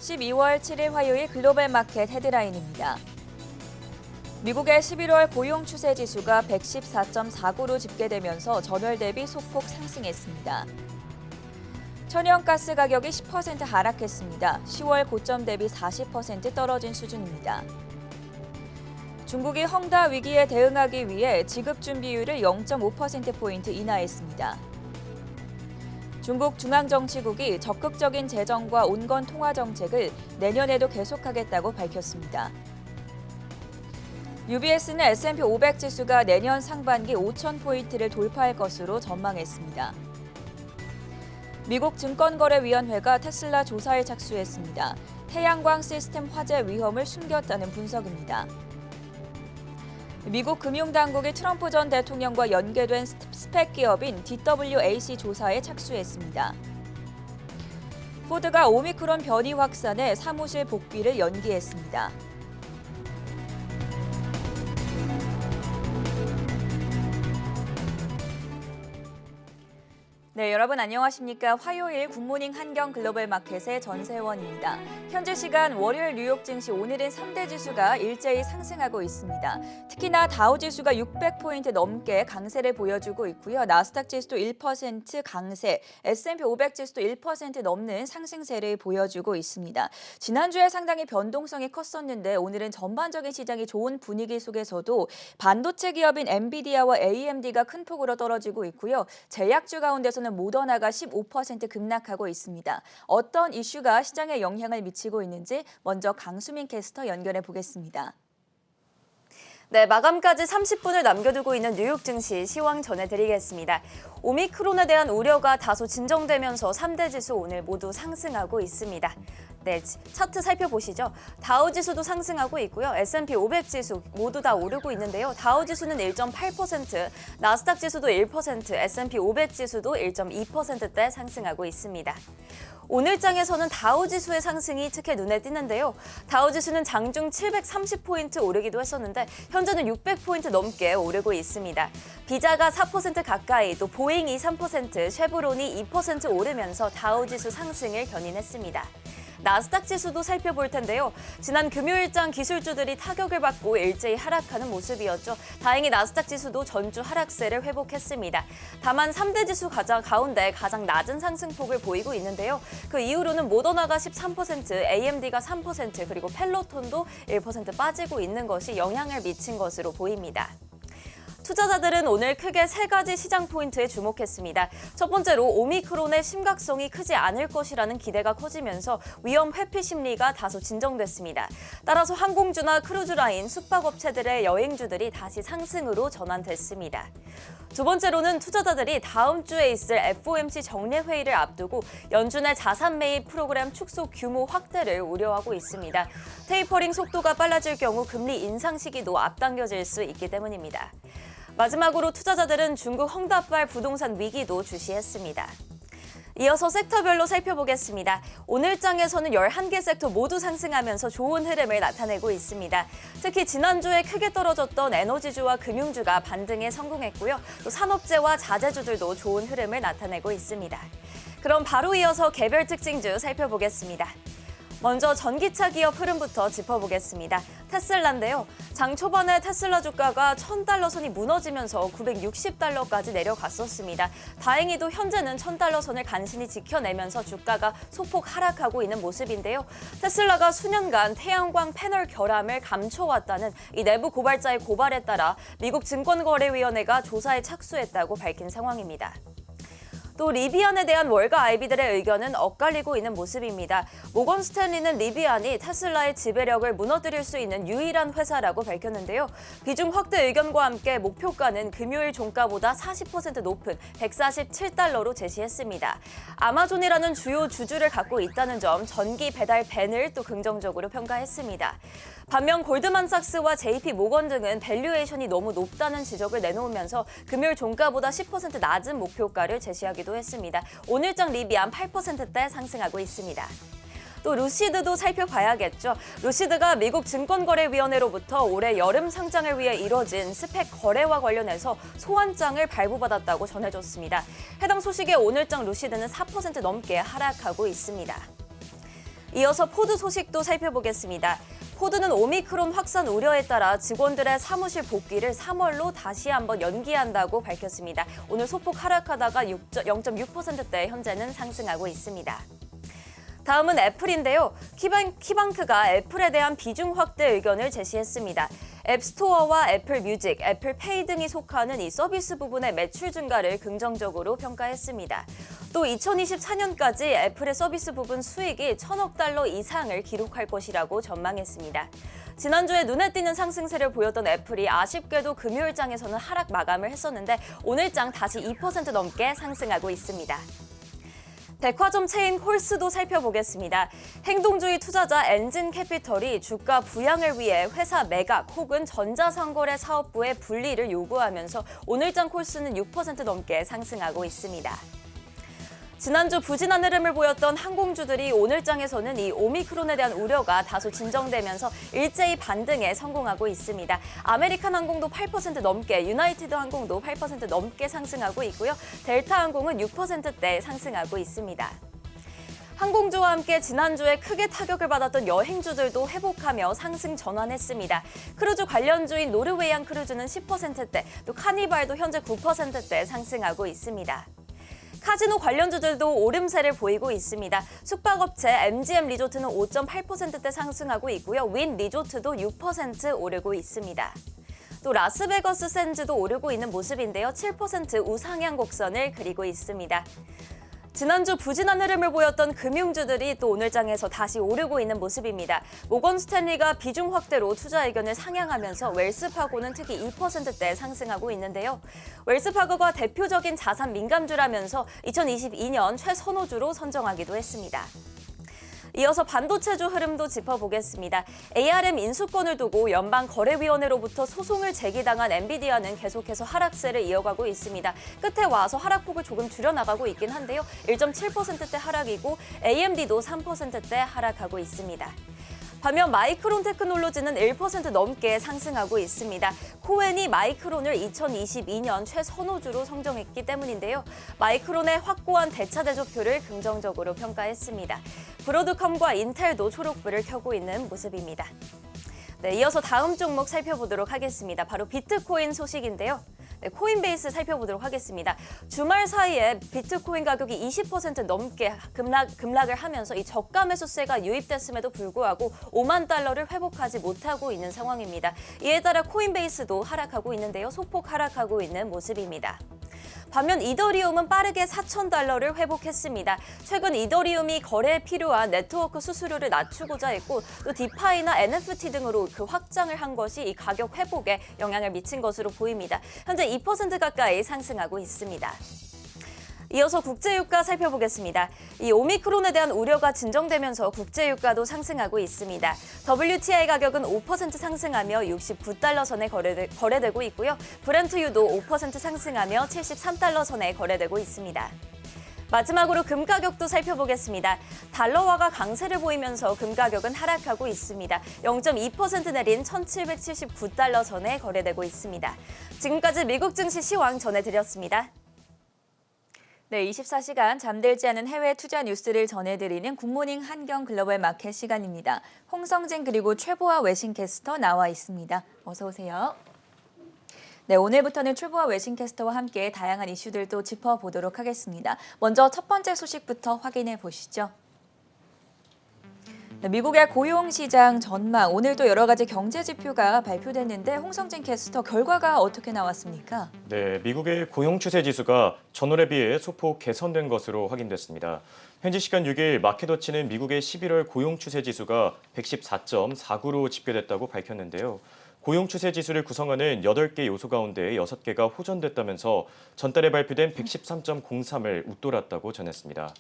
12월 7일 화요일 글로벌 마켓 헤드라인입니다. 미국의 11월 고용 추세 지수가 114.49로 집계되면서 전월 대비 소폭 상승했습니다. 천연가스 가격이 10% 하락했습니다. 10월 고점 대비 40% 떨어진 수준입니다. 중국이 헝다 위기에 대응하기 위해 지급 준비율을 0.5%포인트 인하했습니다. 중국 중앙정치국이 적극적인 재정과 온건 통화 정책을 내년에도 계속하겠다고 밝혔습니다. UBS는 S&P 500 지수가 내년 상반기 5,000포인트를 돌파할 것으로 전망했습니다. 미국 증권거래위원회가 테슬라 조사에 착수했습니다. 태양광 시스템 화재 위험을 숨겼다는 분석입니다. 미국 금융당국이 트럼프 전 대통령과 연계된 스펙 기업인 DWAC 조사에 착수했습니다. 포드가 오미크론 변이 확산에 사무실 복귀를 연기했습니다. 네, 여러분 안녕하십니까? 화요일 굿모닝 한경 글로벌 마켓의 전세원입니다. 현재 시간 월요일 뉴욕 증시 오늘은 3대 지수가 일제히 상승하고 있습니다. 특히나 다우 지수가 600포인트 넘게 강세를 보여주고 있고요. 나스닥 지수도 1% 강세, S&P 500 지수도 1% 넘는 상승세를 보여주고 있습니다. 지난주에 상당히 변동성이 컸었는데 오늘은 전반적인 시장이 좋은 분위기 속에서도 반도체 기업인 엔비디아와 AMD가 큰 폭으로 떨어지고 있고요. 제약주 가운데서는 모더나가 15% 급락하고 있습니다. 어떤 이슈가 시장에 영향을 미치고 있는지 먼저 강수민 캐스터 연결해 보겠습니다. 네, 마감까지 30분을 남겨두고 있는 뉴욕 증시 시황 전해드리겠습니다. 오미크론에 대한 우려가 다소 진정되면서 3대 지수 오늘 모두 상승하고 있습니다. 네, 차트 살펴보시죠. 다우 지수도 상승하고 있고요. S&P 500 지수 모두 다 오르고 있는데요. 다우 지수는 1.8%, 나스닥 지수도 1%, S&P 500 지수도 1.2%대 상승하고 있습니다. 오늘 장에서는 다우 지수의 상승이 특히 눈에 띄는데요. 다우 지수는 장중 730포인트 오르기도 했었는데 현재는 600포인트 넘게 오르고 있습니다. 비자가 4% 가까이, 또 보잉이 3%, 쉐브론이 2% 오르면서 다우 지수 상승을 견인했습니다. 나스닥 지수도 살펴볼 텐데요. 지난 금요일장 기술주들이 타격을 받고 일제히 하락하는 모습이었죠. 다행히 나스닥 지수도 전주 하락세를 회복했습니다. 다만 3대 지수 가운데 가장 낮은 상승폭을 보이고 있는데요. 그 이후로는 모더나가 13%, AMD가 3%, 그리고 펠로톤도 1% 빠지고 있는 것이 영향을 미친 것으로 보입니다. 투자자들은 오늘 크게 3가지 시장 포인트에 주목했습니다. 첫 번째로 오미크론의 심각성이 크지 않을 것이라는 기대가 커지면서 위험 회피 심리가 다소 진정됐습니다. 따라서 항공주나 크루즈라인, 숙박업체들의 여행주들이 다시 상승으로 전환됐습니다. 두 번째로는 투자자들이 다음 주에 있을 FOMC 정례회의를 앞두고 연준의 자산 매입 프로그램 축소 규모 확대를 우려하고 있습니다. 테이퍼링 속도가 빨라질 경우 금리 인상 시기도 앞당겨질 수 있기 때문입니다. 마지막으로 투자자들은 중국 헝다발 부동산 위기도 주시했습니다. 이어서 섹터별로 살펴보겠습니다. 오늘 장에서는 11개 섹터 모두 상승하면서 좋은 흐름을 나타내고 있습니다. 특히 지난주에 크게 떨어졌던 에너지주와 금융주가 반등에 성공했고요. 또 산업재와 자재주들도 좋은 흐름을 나타내고 있습니다. 그럼 바로 이어서 개별 특징주 살펴보겠습니다. 먼저 전기차 기업 흐름부터 짚어보겠습니다. 테슬라인데요. 장 초반에 테슬라 주가가 $1,000 선이 무너지면서 $960까지 내려갔었습니다. 다행히도 현재는 $1,000 선을 간신히 지켜내면서 주가가 소폭 하락하고 있는 모습인데요. 테슬라가 수년간 태양광 패널 결함을 감춰왔다는 이 내부 고발자의 고발에 따라 미국 증권거래위원회가 조사에 착수했다고 밝힌 상황입니다. 또 리비안에 대한 월가 IB들의 의견은 엇갈리고 있는 모습입니다. 모건 스탠리는 리비안이 테슬라의 지배력을 무너뜨릴 수 있는 유일한 회사라고 밝혔는데요. 비중 확대 의견과 함께 목표가는 금요일 종가보다 40% 높은 $147로 제시했습니다. 아마존이라는 주요 주주를 갖고 있다는 점, 전기 배달 밴을 또 긍정적으로 평가했습니다. 반면 골드만삭스와 JP 모건 등은 밸류에이션이 너무 높다는 지적을 내놓으면서 금요일 종가보다 10% 낮은 목표가를 제시하기도 했습니다. 오늘장 리비안 8%대 상승하고 있습니다. 또 루시드도 살펴봐야겠죠. 루시드가 미국 증권거래위원회로부터 올해 여름 상장을 위해 이뤄진 스펙 거래와 관련해서 소환장을 발부받았다고 전해졌습니다. 해당 소식에 오늘장 루시드는 4% 넘게 하락하고 있습니다. 이어서 포드 소식도 살펴보겠습니다. 포드는 오미크론 확산 우려에 따라 직원들의 사무실 복귀를 3월로 다시 한번 연기한다고 밝혔습니다. 오늘 소폭 하락하다가 0.6%대 현재는 상승하고 있습니다. 다음은 애플인데요. 키방크가 애플에 대한 비중 확대 의견을 제시했습니다. 앱스토어와 애플 뮤직, 애플 페이 등이 속하는 이 서비스 부분의 매출 증가를 긍정적으로 평가했습니다. 또 2024년까지 애플의 서비스 부분 수익이 1,000억 달러 이상을 기록할 것이라고 전망했습니다. 지난주에 눈에 띄는 상승세를 보였던 애플이 아쉽게도 금요일장에서는 하락 마감을 했었는데 오늘장 다시 2% 넘게 상승하고 있습니다. 백화점 체인 홀스도 살펴보겠습니다. 행동주의 투자자 엔진캐피털이 주가 부양을 위해 회사 매각 혹은 전자상거래 사업부의 분리를 요구하면서 오늘장 홀스는 6% 넘게 상승하고 있습니다. 지난주 부진한 흐름을 보였던 항공주들이 오늘장에서는 이 오미크론에 대한 우려가 다소 진정되면서 일제히 반등에 성공하고 있습니다. 아메리칸 항공도 8% 넘게, 유나이티드 항공도 8% 넘게 상승하고 있고요. 델타 항공은 6%대 상승하고 있습니다. 항공주와 함께 지난주에 크게 타격을 받았던 여행주들도 회복하며 상승 전환했습니다. 크루즈 관련주인 노르웨이안 크루즈는 10%대, 또 카니발도 현재 9%대 상승하고 있습니다. 카지노 관련주들도 오름세를 보이고 있습니다. 숙박업체 MGM 리조트는 5.8%대 상승하고 있고요. 윈 리조트도 6% 오르고 있습니다. 또 라스베거스 샌즈도 오르고 있는 모습인데요. 7% 우상향 곡선을 그리고 있습니다. 지난주 부진한 흐름을 보였던 금융주들이 또 오늘장에서 다시 오르고 있는 모습입니다. 모건 스탠리가 비중 확대로 투자 의견을 상향하면서 웰스파고는 특히 2%대 상승하고 있는데요. 웰스파고가 대표적인 자산 민감주라면서 2022년 최선호주로 선정하기도 했습니다. 이어서 반도체주 흐름도 짚어보겠습니다. ARM 인수권을 두고 연방거래위원회로부터 소송을 제기당한 엔비디아는 계속해서 하락세를 이어가고 있습니다. 끝에 와서 하락폭을 조금 줄여나가고 있긴 한데요. 1.7%대 하락이고 AMD도 3%대 하락하고 있습니다. 반면 마이크론 테크놀로지는 1% 넘게 상승하고 있습니다. 코엔이 마이크론을 2022년 최선호주로 선정했기 때문인데요. 마이크론의 확고한 대차 대조표를 긍정적으로 평가했습니다. 브로드컴과 인텔도 초록불을 켜고 있는 모습입니다. 네, 이어서 다음 종목 살펴보도록 하겠습니다. 바로 비트코인 소식인데요. 네, 코인베이스 살펴보도록 하겠습니다. 주말 사이에 비트코인 가격이 20% 넘게 급락을 하면서 이 저가 매수세가 유입됐음에도 불구하고 5만 달러를 회복하지 못하고 있는 상황입니다. 이에 따라 코인베이스도 하락하고 있는데요. 소폭 하락하고 있는 모습입니다. 반면 이더리움은 빠르게 4,000달러를 회복했습니다. 최근 이더리움이 거래에 필요한 네트워크 수수료를 낮추고자 했고 또 디파이나 NFT 등으로 그 확장을 한 것이 이 가격 회복에 영향을 미친 것으로 보입니다. 현재 2% 가까이 상승하고 있습니다. 이어서 국제유가 살펴보겠습니다. 이 오미크론에 대한 우려가 진정되면서 국제유가도 상승하고 있습니다. WTI 가격은 5% 상승하며 69달러 선에 거래되고 있고요. 브렌트유도 5% 상승하며 73달러 선에 거래되고 있습니다. 마지막으로 금 가격도 살펴보겠습니다. 달러화가 강세를 보이면서 금 가격은 하락하고 있습니다. 0.2% 내린 1,779달러 선에 거래되고 있습니다. 지금까지 미국 증시 시황 전해드렸습니다. 네, 24시간 잠들지 않은 해외 투자 뉴스를 전해드리는 굿모닝 한경 글로벌 마켓 시간입니다. 홍성진 그리고 최보아 외신캐스터 나와 있습니다. 어서 오세요. 네, 오늘부터는 최보아 외신캐스터와 함께 다양한 이슈들도 짚어보도록 하겠습니다. 먼저 첫 번째 소식부터 확인해 보시죠. 네, 미국의 고용시장 전망, 오늘도 여러 가지 경제 지표가 발표됐는데 홍성진 캐스터 결과가 어떻게 나왔습니까? 네, 미국의 고용 추세 지수가 전월에 비해 소폭 개선된 것으로 확인됐습니다. 현지 시간 6일 마켓워치는 미국의 11월 고용 추세 지수가 114.49로 집계됐다고 밝혔는데요. 고용 추세 지수를 구성하는 8개 요소 가운데 6개가 호전됐다면서 전달에 발표된 113.03을 웃돌았다고 전했습니다.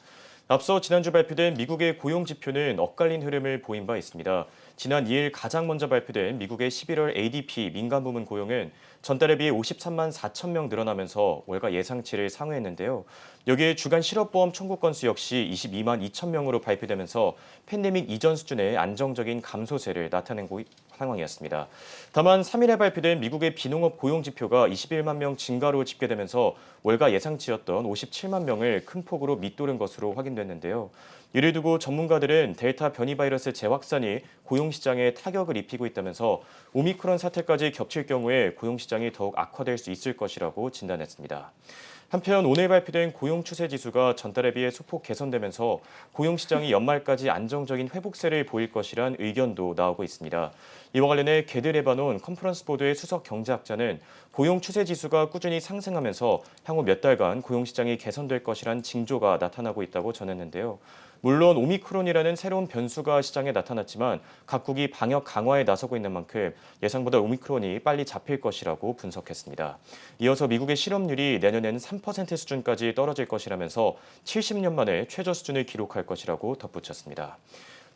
앞서 지난주 발표된 미국의 고용 지표는 엇갈린 흐름을 보인 바 있습니다. 지난 2일 가장 먼저 발표된 미국의 11월 ADP 민간 부문 고용은 전달에 비해 53만 4천 명 늘어나면서 월가 예상치를 상회했는데요. 여기에 주간 실업보험 청구 건수 역시 22만 2천 명으로 발표되면서 팬데믹 이전 수준의 안정적인 감소세를 나타낸 상황이었습니다. 다만 3일에 발표된 미국의 비농업 고용 지표가 21만 명 증가로 집계되면서 월가 예상치였던 57만 명을 큰 폭으로 밑도른 것으로 확인됐습니다. 확인됐는데요. 이를 두고 전문가들은 델타 변이 바이러스 재확산이 고용시장에 타격을 입히고 있다면서 오미크론 사태까지 겹칠 경우에 고용시장이 더욱 악화될 수 있을 것이라고 진단했습니다. 한편 오늘 발표된 고용 추세 지수가 전달에 비해 소폭 개선되면서 고용시장이 연말까지 안정적인 회복세를 보일 것이란 의견도 나오고 있습니다. 이와 관련해 게드레바논 컨퍼런스 보드의 수석 경제학자는 고용 추세 지수가 꾸준히 상승하면서 향후 몇 달간 고용시장이 개선될 것이란 징조가 나타나고 있다고 전했는데요. 물론 오미크론이라는 새로운 변수가 시장에 나타났지만 각국이 방역 강화에 나서고 있는 만큼 예상보다 오미크론이 빨리 잡힐 것이라고 분석했습니다. 이어서 미국의 실업률이 내년에는 3% 수준까지 떨어질 것이라면서 70년 만에 최저 수준을 기록할 것이라고 덧붙였습니다.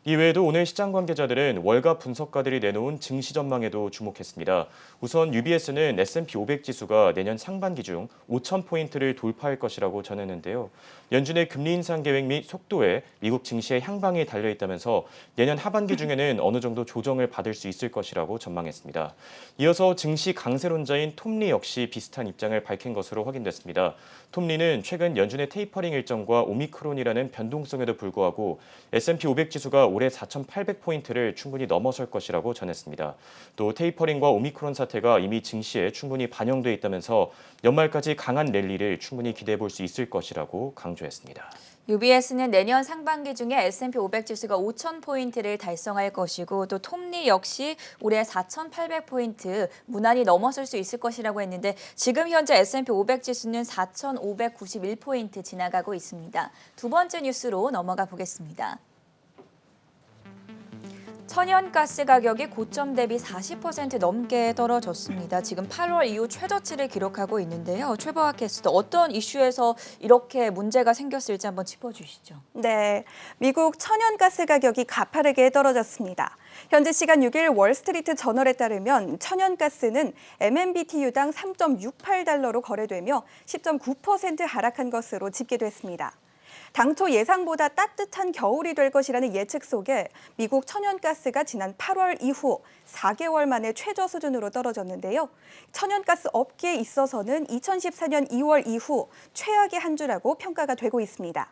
이외에도 오늘 시장 관계자들은 월가 분석가들이 내놓은 증시 전망에도 주목했습니다. 우선 UBS는 S&P 500 지수가 내년 상반기 중 5,000포인트를 돌파할 것이라고 전했는데요. 연준의 금리 인상 계획 및 속도에 미국 증시의 향방이 달려있다면서 내년 하반기 중에는 어느 정도 조정을 받을 수 있을 것이라고 전망했습니다. 이어서 증시 강세론자인 톰리 역시 비슷한 입장을 밝힌 것으로 확인됐습니다. 톰리는 최근 연준의 테이퍼링 일정과 오미크론이라는 변동성에도 불구하고 S&P 500 지수가 올해 4,800포인트를 충분히 넘어설 것이라고 전했습니다. 또 테이퍼링과 오미크론 사태가 이미 증시에 충분히 반영돼 있다면서 연말까지 강한 랠리를 충분히 기대해 볼 수 있을 것이라고 강조했습니다. UBS는 내년 상반기 중에 S&P 500 지수가 5,000포인트를 달성할 것이고 또 톰리 역시 올해 4,800포인트 무난히 넘어설 수 있을 것이라고 했는데 지금 현재 S&P 500 지수는 4,591포인트 지나가고 있습니다. 두 번째 뉴스로 넘어가 보겠습니다. 천연가스 가격이 고점 대비 40% 넘게 떨어졌습니다. 지금 8월 이후 최저치를 기록하고 있는데요. 최보아 캐스터, 어떤 이슈에서 이렇게 문제가 생겼을지 한번 짚어주시죠. 네, 미국 천연가스 가격이 가파르게 떨어졌습니다. 현재 시간 6일 월스트리트 저널에 따르면 천연가스는 MMBTU당 3.68달러로 거래되며 10.9% 하락한 것으로 집계됐습니다. 당초 예상보다 따뜻한 겨울이 될 것이라는 예측 속에 미국 천연가스가 지난 8월 이후 4개월 만에 최저 수준으로 떨어졌는데요. 천연가스 업계에 있어서는 2014년 2월 이후 최악의 한 주라고 평가가 되고 있습니다.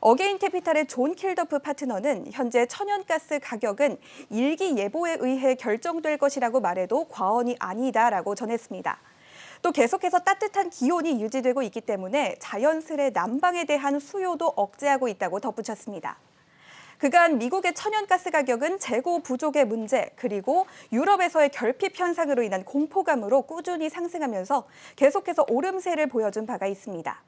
어게인 캐피탈의 존 킬더프 파트너는 현재 천연가스 가격은 일기예보에 의해 결정될 것이라고 말해도 과언이 아니다라고 전했습니다. 또 계속해서 따뜻한 기온이 유지되고 있기 때문에 자연스레 난방에 대한 수요도 억제하고 있다고 덧붙였습니다. 그간 미국의 천연가스 가격은 재고 부족의 문제 그리고 유럽에서의 결핍 현상으로 인한 공포감으로 꾸준히 상승하면서 계속해서 오름세를 보여준 바가 있습니다.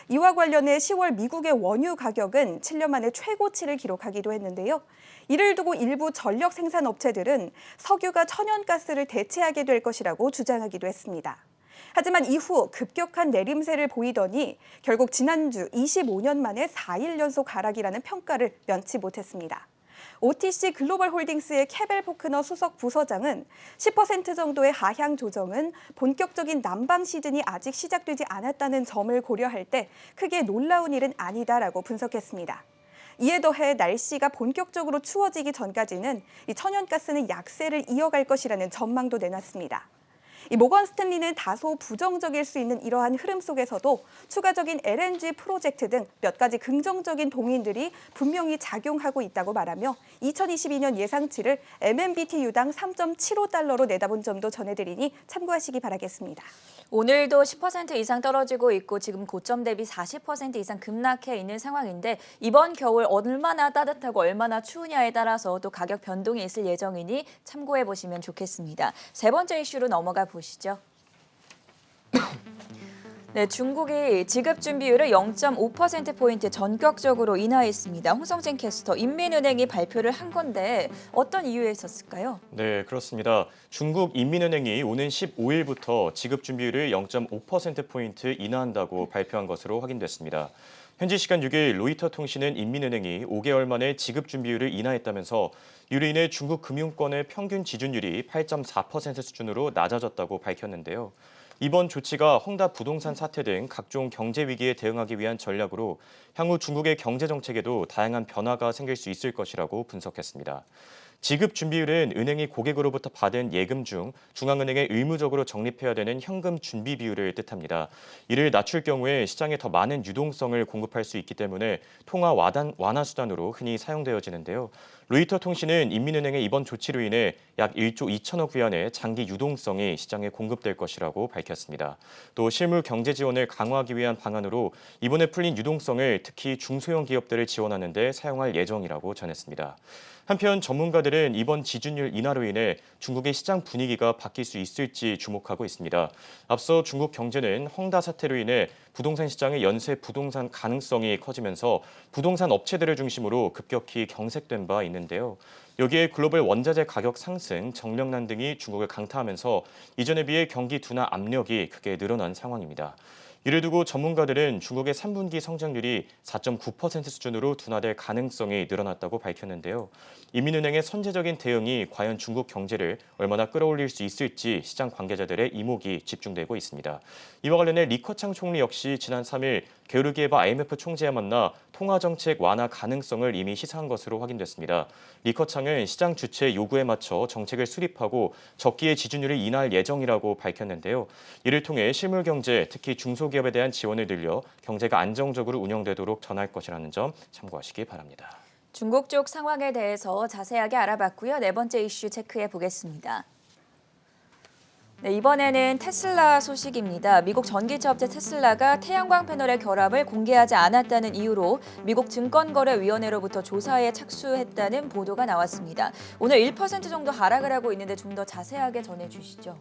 이와 관련해 10월 미국의 원유 가격은 7년 만에 최고치를 기록하기도 했는데요. 이를 두고 일부 전력 생산 업체들은 석유가 천연가스를 대체하게 될 것이라고 주장하기도 했습니다. 하지만 이후 급격한 내림세를 보이더니 결국 지난주 25년 만에 4일 연속 하락이라는 평가를 면치 못했습니다. OTC 글로벌 홀딩스의 캐벨 포크너 수석 부서장은 10% 정도의 하향 조정은 본격적인 난방 시즌이 아직 시작되지 않았다는 점을 고려할 때 크게 놀라운 일은 아니다라고 분석했습니다. 이에 더해 날씨가 본격적으로 추워지기 전까지는 이 천연가스는 약세를 이어갈 것이라는 전망도 내놨습니다. 이 모건 스탠리는 다소 부정적일 수 있는 이러한 흐름 속에서도 추가적인 LNG 프로젝트 등 몇 가지 긍정적인 동인들이 분명히 작용하고 있다고 말하며 2022년 예상치를 MMBTU당 3.75달러로 내다본 점도 전해드리니 참고하시기 바라겠습니다. 오늘도 10% 이상 떨어지고 있고 지금 고점 대비 40% 이상 급락해 있는 상황인데 이번 겨울 얼마나 따뜻하고 얼마나 추우냐에 따라서 또 가격 변동이 있을 예정이니 참고해 보시면 좋겠습니다. 세 번째 이슈로 넘어가 보시죠. 네, 중국이 지급 준비율을 0.5%포인트 전격적으로 인하했습니다. 홍성진 캐스터, 인민은행이 발표를 한 건데 어떤 이유에 있었을까요? 네, 그렇습니다. 중국 인민은행이 오는 15일부터 지급 준비율을 0.5%포인트 인하한다고 발표한 것으로 확인됐습니다. 현지 시간 6일 로이터 통신은 인민은행이 5개월 만에 지급 준비율을 인하했다면서 이로 인해 중국 금융권의 평균 지준율이 8.4% 수준으로 낮아졌다고 밝혔는데요. 이번 조치가 헝다 부동산 사태 등 각종 경제 위기에 대응하기 위한 전략으로 향후 중국의 경제 정책에도 다양한 변화가 생길 수 있을 것이라고 분석했습니다. 지급 준비율은 은행이 고객으로부터 받은 예금 중 중앙은행에 의무적으로 적립해야 되는 현금 준비 비율을 뜻합니다. 이를 낮출 경우에 시장에 더 많은 유동성을 공급할 수 있기 때문에 통화 완화 수단으로 흔히 사용되어지는데요. 로이터 통신은 인민은행의 이번 조치로 인해 약 1조 2천억 위안의 장기 유동성이 시장에 공급될 것이라고 밝혔습니다. 또 실물 경제 지원을 강화하기 위한 방안으로 이번에 풀린 유동성을 특히 중소형 기업들을 지원하는 데 사용할 예정이라고 전했습니다. 한편 전문가들은 이번 지준율 인하로 인해 중국의 시장 분위기가 바뀔 수 있을지 주목하고 있습니다. 앞서 중국 경제는 헝다 사태로 인해 부동산 시장의 연쇄 부동산 가능성이 커지면서 부동산 업체들을 중심으로 급격히 경색된 바 있는데요. 여기에 글로벌 원자재 가격 상승, 정력난 등이 중국을 강타하면서 이전에 비해 경기 둔화 압력이 크게 늘어난 상황입니다. 이를 두고 전문가들은 중국의 3분기 성장률이 4.9% 수준으로 둔화될 가능성이 늘어났다고 밝혔는데요. 인민은행의 선제적인 대응이 과연 중국 경제를 얼마나 끌어올릴 수 있을지 시장 관계자들의 이목이 집중되고 있습니다. 이와 관련해 리커창 총리 역시 지난 3일 게오르기에바 IMF 총재와 만나 통화정책 완화 가능성을 이미 시사한 것으로 확인됐습니다. 리커창은 시장 주체 요구에 맞춰 정책을 수립하고 적기의 지준율을 인하할 예정이라고 밝혔는데요. 이를 통해 실물 경제, 특히 중소기업에 대한 지원을 늘려 경제가 안정적으로 운영되도록 전할 것이라는 점 참고하시기 바랍니다. 중국 쪽 상황에 대해서 자세하게 알아봤고요. 네 번째 이슈 체크해 보겠습니다. 네, 이번에는 테슬라 소식입니다. 미국 전기차 업체 테슬라가 태양광 패널의 결합을 공개하지 않았다는 이유로 미국 증권거래위원회로부터 조사에 착수했다는 보도가 나왔습니다. 오늘 1% 정도 하락을 하고 있는데 좀 더 자세하게 전해주시죠.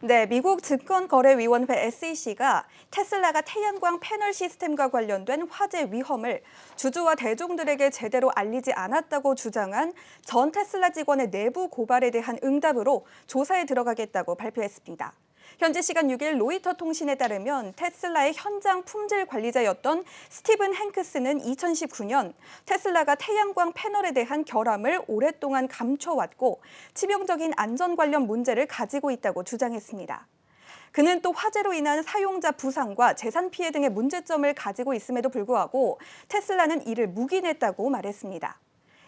네, 미국 증권거래위원회 SEC가 테슬라가 태양광 패널 시스템과 관련된 화재 위험을 주주와 대중들에게 제대로 알리지 않았다고 주장한 전 테슬라 직원의 내부 고발에 대한 응답으로 조사에 들어가겠다고 발표했습니다. 현지 시간 6일 로이터 통신에 따르면 테슬라의 현장 품질 관리자였던 스티븐 행크스는 2019년 테슬라가 태양광 패널에 대한 결함을 오랫동안 감춰왔고 치명적인 안전 관련 문제를 가지고 있다고 주장했습니다. 그는 또 화재로 인한 사용자 부상과 재산 피해 등의 문제점을 가지고 있음에도 불구하고 테슬라는 이를 묵인했다고 말했습니다.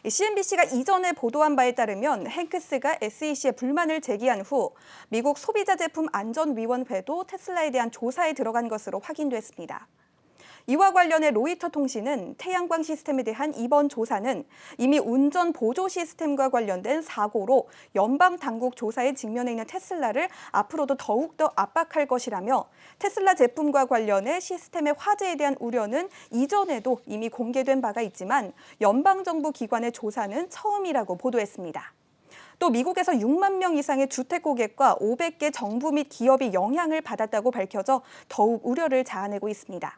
CNBC가 이전에 보도한 바에 따르면 행크스가 SEC에 불만을 제기한 후 미국 소비자제품안전위원회도 테슬라에 대한 조사에 들어간 것으로 확인됐습니다. 이와 관련해 로이터 통신은 태양광 시스템에 대한 이번 조사는 이미 운전 보조 시스템과 관련된 사고로 연방 당국 조사에 직면해 있는 테슬라를 앞으로도 더욱더 압박할 것이라며 테슬라 제품과 관련해 시스템의 화재에 대한 우려는 이전에도 이미 공개된 바가 있지만 연방정부 기관의 조사는 처음이라고 보도했습니다. 또 미국에서 6만 명 이상의 주택 고객과 500개 정부 및 기업이 영향을 받았다고 밝혀져 더욱 우려를 자아내고 있습니다.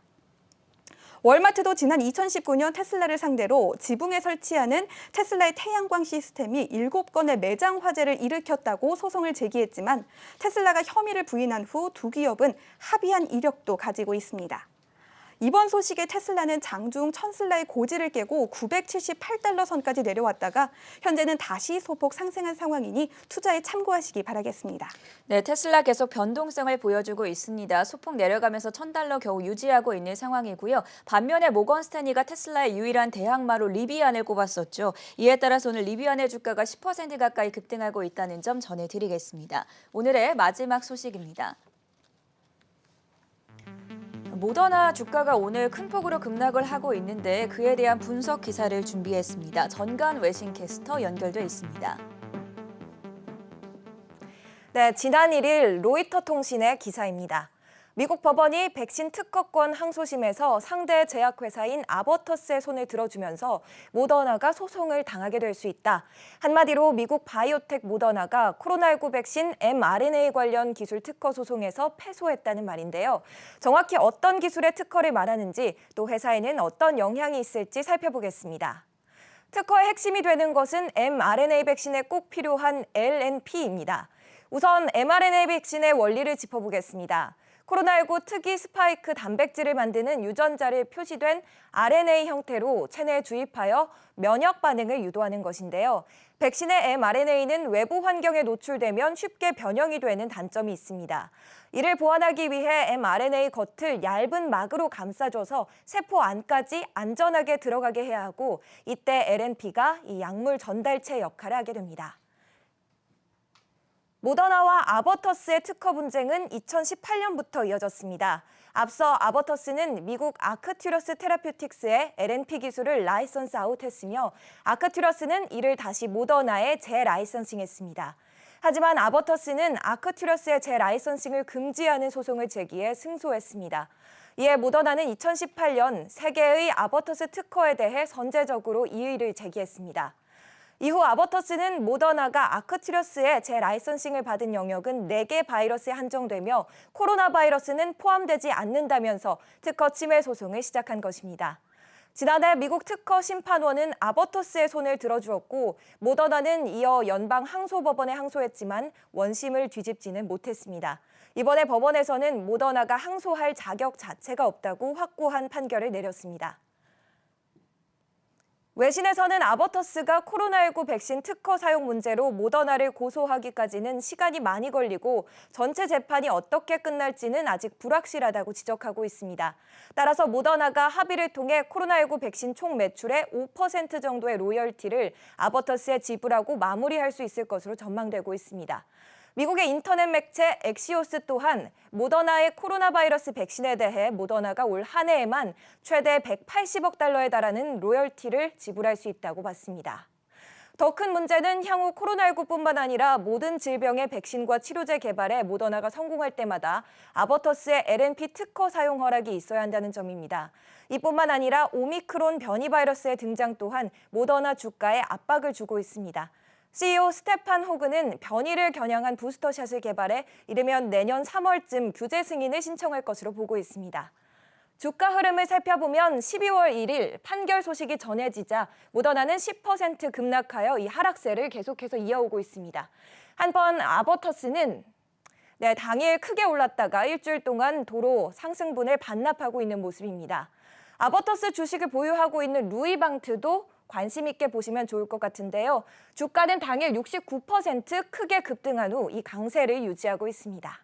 월마트도 지난 2019년 테슬라를 상대로 지붕에 설치하는 테슬라의 태양광 시스템이 7건의 매장 화재를 일으켰다고 소송을 제기했지만 테슬라가 혐의를 부인한 후 두 기업은 합의한 이력도 가지고 있습니다. 이번 소식에 테슬라는 장중 천슬라의 고지를 깨고 $978 선까지 내려왔다가 현재는 다시 소폭 상승한 상황이니 투자에 참고하시기 바라겠습니다. 네, 테슬라 계속 변동성을 보여주고 있습니다. 소폭 내려가면서 $1,000 겨우 유지하고 있는 상황이고요. 반면에 모건 스탠리가 테슬라의 유일한 대항마로 리비안을 꼽았었죠. 이에 따라서 오늘 리비안의 주가가 10% 가까이 급등하고 있다는 점 전해드리겠습니다. 오늘의 마지막 소식입니다. 모더나 주가가 오늘 큰 폭으로 급락을 하고 있는데 그에 대한 분석 기사를 준비했습니다. 전간 외신 캐스터 연결돼 있습니다. 네, 지난 1일 로이터 통신의 기사입니다. 미국 법원이 백신 특허권 항소심에서 상대 제약회사인 아버터스의 손을 들어주면서 모더나가 소송을 당하게 될 수 있다. 한마디로 미국 바이오텍 모더나가 코로나19 백신 mRNA 관련 기술 특허 소송에서 패소했다는 말인데요. 정확히 어떤 기술의 특허를 말하는지 또 회사에는 어떤 영향이 있을지 살펴보겠습니다. 특허의 핵심이 되는 것은 mRNA 백신에 꼭 필요한 LNP입니다. 우선 mRNA 백신의 원리를 짚어보겠습니다. 코로나19 특이 스파이크 단백질을 만드는 유전자를 표시된 RNA 형태로 체내에 주입하여 면역 반응을 유도하는 것인데요. 백신의 mRNA는 외부 환경에 노출되면 쉽게 변형이 되는 단점이 있습니다. 이를 보완하기 위해 mRNA 겉을 얇은 막으로 감싸줘서 세포 안까지 안전하게 들어가게 해야 하고, 이때 LNP가 이 약물 전달체 역할을 하게 됩니다. 모더나와 아버터스의 특허 분쟁은 2018년부터 이어졌습니다. 앞서 아버터스는 미국 아크튜러스 테라퓨틱스의 LNP 기술을 라이선스 아웃했으며, 아크튜러스는 이를 다시 모더나에 재라이선싱했습니다. 하지만 아버터스는 아크튜러스의 재라이선싱을 금지하는 소송을 제기해 승소했습니다. 이에 모더나는 2018년 3개의 아버터스 특허에 대해 선제적으로 이의를 제기했습니다. 이후 아버터스는 모더나가 아크튜러스의 재라이선싱을 받은 영역은 4개 바이러스에 한정되며 코로나 바이러스는 포함되지 않는다면서 특허 침해 소송을 시작한 것입니다. 지난해 미국 특허 심판원은 아버터스의 손을 들어주었고, 모더나는 이어 연방 항소법원에 항소했지만 원심을 뒤집지는 못했습니다. 이번에 법원에서는 모더나가 항소할 자격 자체가 없다고 확고한 판결을 내렸습니다. 외신에서는 아버터스가 코로나19 백신 특허 사용 문제로 모더나를 고소하기까지는 시간이 많이 걸리고 전체 재판이 어떻게 끝날지는 아직 불확실하다고 지적하고 있습니다. 따라서 모더나가 합의를 통해 코로나19 백신 총 매출의 5% 정도의 로열티를 아버터스에 지불하고 마무리할 수 있을 것으로 전망되고 있습니다. 미국의 인터넷 매체 엑시오스 또한 모더나의 코로나 바이러스 백신에 대해 모더나가 올 한 해에만 최대 180억 달러에 달하는 로열티를 지불할 수 있다고 봤습니다. 더 큰 문제는 향후 코로나19뿐만 아니라 모든 질병의 백신과 치료제 개발에 모더나가 성공할 때마다 아버터스의 LNP 특허 사용 허락이 있어야 한다는 점입니다. 이뿐만 아니라 오미크론 변이 바이러스의 등장 또한 모더나 주가에 압박을 주고 있습니다. CEO 스테판 호그는 변이를 겨냥한 부스터샷을 개발해 이르면 내년 3월쯤 규제 승인을 신청할 것으로 보고 있습니다. 주가 흐름을 살펴보면 12월 1일 판결 소식이 전해지자 모더나는 10% 급락하여 이 하락세를 계속해서 이어오고 있습니다. 한편 아버터스는 당일 크게 올랐다가 일주일 동안 도로 상승분을 반납하고 있는 모습입니다. 아버터스 주식을 보유하고 있는 루이방트도 관심 있게 보시면 좋을 것 같은데요. 주가는 당일 69% 크게 급등한 후 이 강세를 유지하고 있습니다.